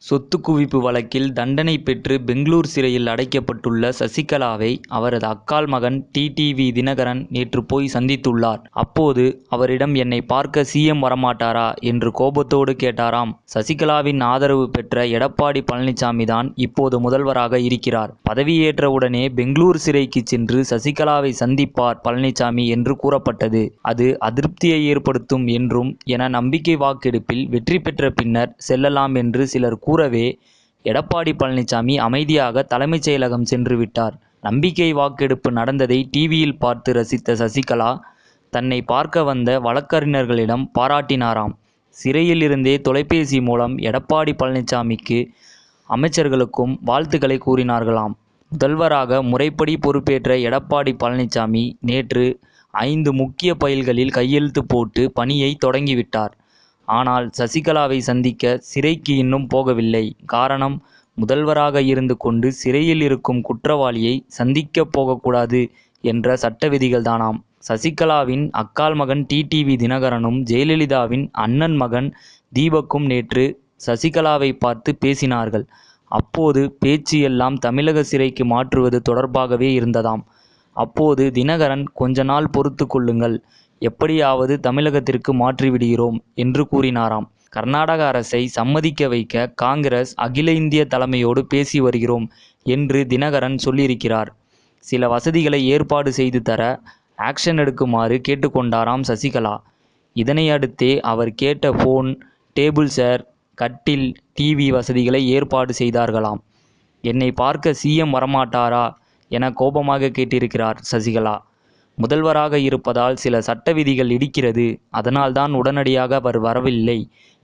சொத்து குவிப்பு வழக்கில் தண்டனை பெற்று பெங்களூர் சிறையில் அடைக்கப்பட்டுள்ள சசிகலாவை அவரது அக்காள் மகன் டிடிவி தினகரன் நேற்று போய் சந்தித்துள்ளார். அப்போது அவரிடம் என்னை பார்க்க சிஎம் வரமாட்டாரா என்று கோபத்தோடு கேட்டாராம். சசிகலாவின் ஆதரவு பெற்ற எடப்பாடி பழனிசாமி தான் இப்போது முதல்வராக இருக்கிறார். பதவியேற்றவுடனே பெங்களூர் சிறைக்கு சென்று சசிகலாவை சந்திப்பார் பழனிசாமி என்று கூறப்பட்டது. அது அதிருப்தியை ஏற்படுத்தும் என்றும் என நம்பிக்கை வாக்கெடுப்பில் வெற்றி பெற்ற பின்னர் செல்லலாம் என்று சிலர் கூறவே எடப்பாடி பழனிசாமி அமைதியாக தலைமைச் செயலகம் சென்று விட்டார். நம்பிக்கை வாக்கெடுப்பு நடந்ததை டிவியில் பார்த்து ரசித்த சசிகலா தன்னை பார்க்க வந்த வழக்கறிஞர்களிடம் பாராட்டினாராம். சிறையில் இருந்தே தொலைபேசி மூலம் எடப்பாடி பழனிசாமிக்கு அமைச்சர்களுக்கும் வாழ்த்துக்களை கூறினார்களாம். முதல்வராக முறைப்படி பொறுப்பேற்ற எடப்பாடி பழனிசாமி நேற்று 5 முக்கிய பைல்களில் கையெழுத்து போட்டு பணியை தொடங்கிவிட்டார். ஆனால் சசிகலாவை சந்திக்க சிறைக்கு இன்னும் போகவில்லை. காரணம், முதல்வராக இருந்து கொண்டு சிறையில் இருக்கும் குற்றவாளியை சந்திக்கப் போகக்கூடாது என்ற சட்ட விதிகள்தானாம். சசிகலாவின் அக்காள் மகன் டிடிவி தினகரனும் ஜெயலலிதாவின் அண்ணன் மகன் தீபக்கும் நேற்று சசிகலாவை பார்த்து பேசினார்கள். அப்போது பேச்சு எல்லாம் தமிழக சிறைக்கு மாற்றுவது தொடர்பாகவே இருந்ததாம். அப்போது தினகரன், கொஞ்ச நாள் பொறுத்து கொள்ளுங்கள், எப்படியாவது தமிழகத்திற்கு மாற்றிவிடுகிறோம் என்று கூறினாராம். கர்நாடக அரசை சம்மதிக்க வைக்க காங்கிரஸ் அகில இந்திய தலைமையோடு பேசி வருகிறோம் என்று தினகரன் சொல்லியிருக்கிறார். சில வசதிகளை ஏற்பாடு செய்து தர ஆக்ஷன் எடுக்குமாறு கேட்டுக்கொண்டாராம் சசிகலா. இதனை அடுத்தே அவர் கேட்ட போன், டேபிள் சேர், கட்டில், டிவி வசதிகளை ஏற்பாடு செய்தார்களாம். என்னை பார்க்க சிஎம் வரமாட்டாரா என கோபமாக கேட்டிருக்கிறார் சசிகலா. முதல்வராக இருப்பதால் சில சட்ட விதிகள் இடிக்கிறது, அதனால்தான் உடனடியாக அவர் வரவில்லை,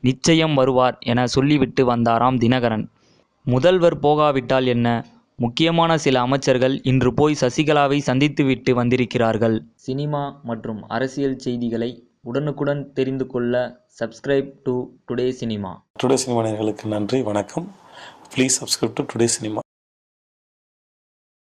நிச்சயம் வருவார் என சொல்லிவிட்டு வந்தாராம் தினகரன். முதல்வர் போகாவிட்டால் என்ன, முக்கியமான சில அமைச்சர்கள் இன்று போய் சசிகலாவை சந்தித்துவிட்டு வந்திருக்கிறார்கள். சினிமா மற்றும் அரசியல் செய்திகளை உடனுக்குடன் தெரிந்து கொள்ள subscribe to today cinema. Today cinema நேயர்களுக்கு நன்றி, வணக்கம். Please subscribe to today cinema.